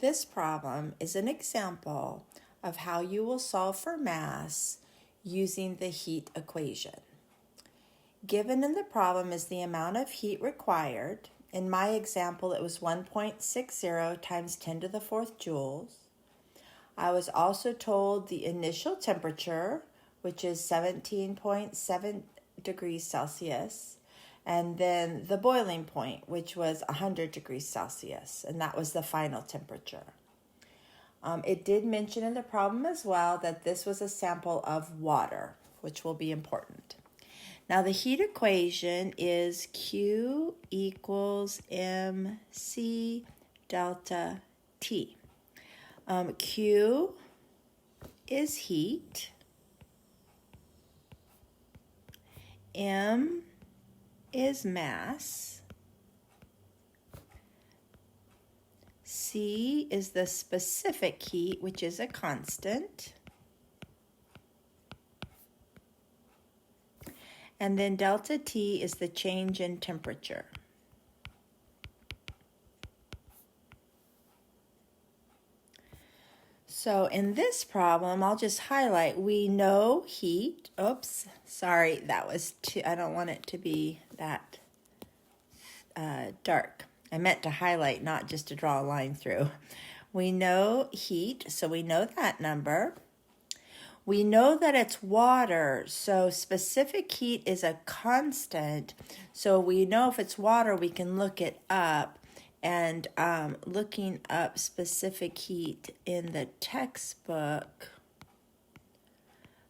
This problem is an example of how you will solve for mass using the heat equation. Given in the problem is the amount of heat required. In my example, it was 1.60 times 10 to the fourth joules. I was also told the initial temperature, which is 17.7 degrees Celsius, and then the boiling point, which was 100 degrees Celsius, and that was the final temperature. It did mention in the problem as well that this was a sample of water, which will be important. Now the heat equation is Q equals mc delta T. Q is heat, M is mass, C is the specific heat, which is a constant, and then delta T is the change in temperature. So in this problem, I'll just highlight, we know heat, oops, sorry, that was too, I don't want it to be that dark. I meant to highlight, not just to draw a line through. We know heat, so we know that number. We know that it's water, so specific heat is a constant. So we know if it's water, we can look it up. And looking up specific heat in the textbook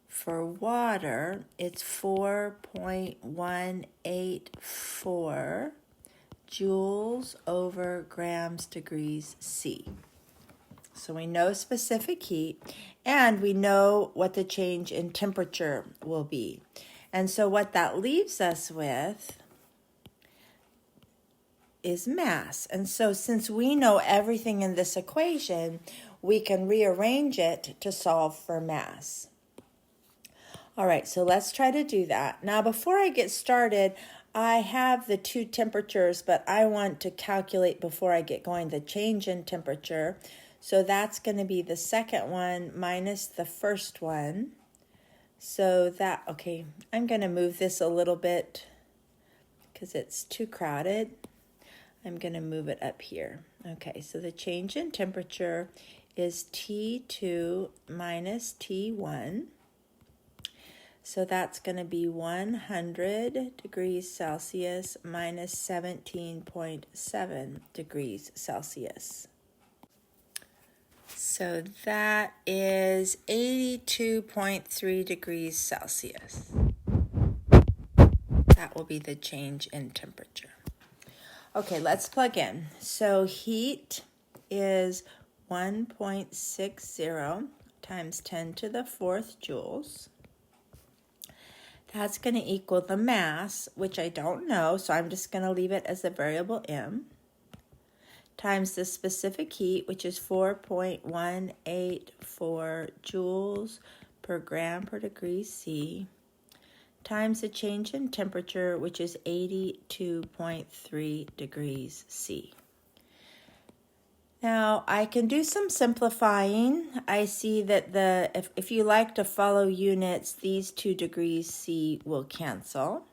for water, it's 4.184 joules over grams degrees C. So we know specific heat, and we know what the change in temperature will be. And so what that leaves us with is mass. And so since we know everything in this equation, we can rearrange it to solve for mass. All right, so let's try to do that. Now, before I get started, I have the two temperatures, but I want to calculate before I get going the change in temperature. So that's going to be the second one minus the first one. So that, okay, I'm going to move this a little bit because it's too crowded. I'm going to move it up here. Okay, so the change in temperature is T2 minus T1. So that's going to be 100 degrees Celsius minus 17.7 degrees Celsius. So that is 82.3 degrees Celsius. That will be the change in temperature. Okay, let's plug in. So heat is 1.60 times 10 to the fourth joules. That's going to equal the mass, which I don't know, so I'm just going to leave it as a variable m, times the specific heat, which is 4.184 joules per gram per degree C, times the change in temperature, which is 82.3 degrees C. Now, I can do some simplifying. I see that if you like to follow units, these 2 degrees C will cancel.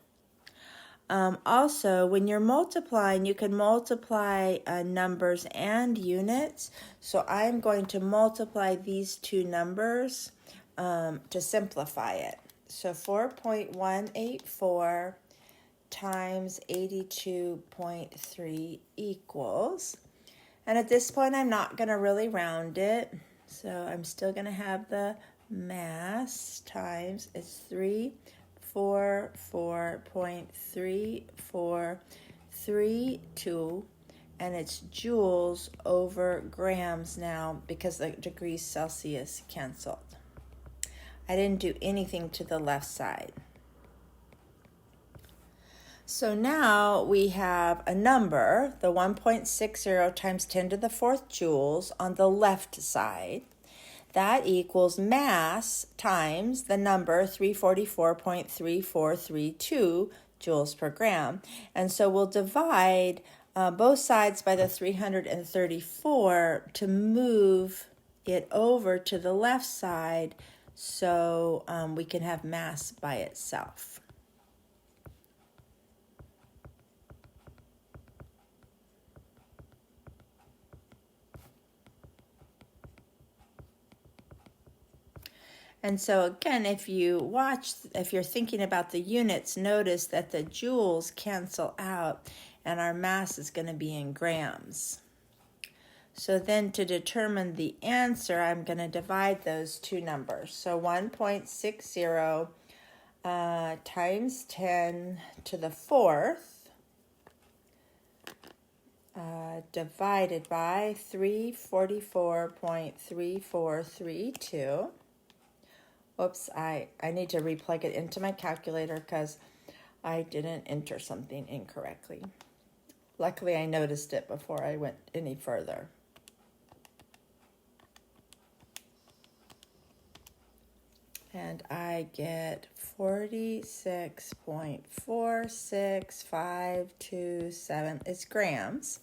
Also, when you're multiplying, you can multiply numbers and units. So I'm going to multiply these two numbers to simplify it. So 4.184 times 82.3 equals, and at this point I'm not going to really round it, so I'm still going to have the mass times, it's 344.3432, and it's joules over grams now because the degrees Celsius canceled. I didn't do anything to the left side. So now we have a number, the 1.60 times 10 to the fourth joules on the left side. That equals mass times the number 344.3432 joules per gram. And so we'll divide both sides by the 334 to move it over to the left side so we can have mass by itself. And so again, if you're thinking about the units, notice that the joules cancel out and our mass is going to be in grams. So then to determine the answer, I'm going to divide those two numbers. So 1.60 times 10 to the fourth divided by 344.3432. Whoops, I need to replug it into my calculator because I didn't enter something incorrectly. Luckily, I noticed it before I went any further. And I get 46.46527. It's grams.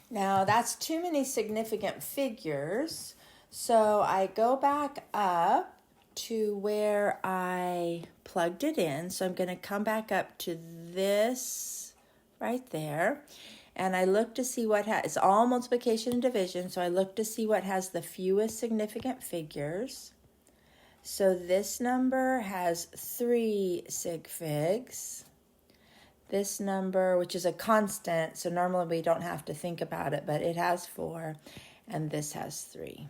Now, that's too many significant figures. So I go back up to where I plugged it in. So I'm going to come back up to this right there. And I look to see what it's all multiplication and division. So I look to see what has the fewest significant figures. So this number has 3 sig figs. This number, which is a constant, so normally we don't have to think about it, but it has 4, and this has 3.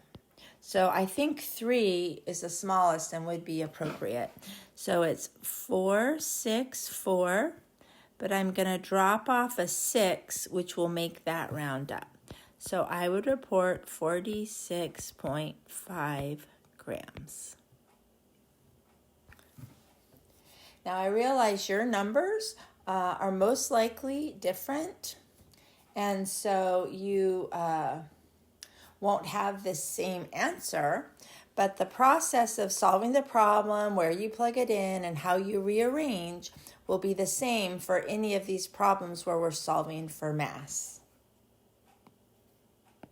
So I think 3 is the smallest and would be appropriate. So it's 464, but I'm going to drop off a 6, which will make that round up. So I would report 46.5 grams. Now I realize your numbers are most likely different, and so you won't have the same answer, but the process of solving the problem, where you plug it in and how you rearrange, will be the same for any of these problems where we're solving for mass.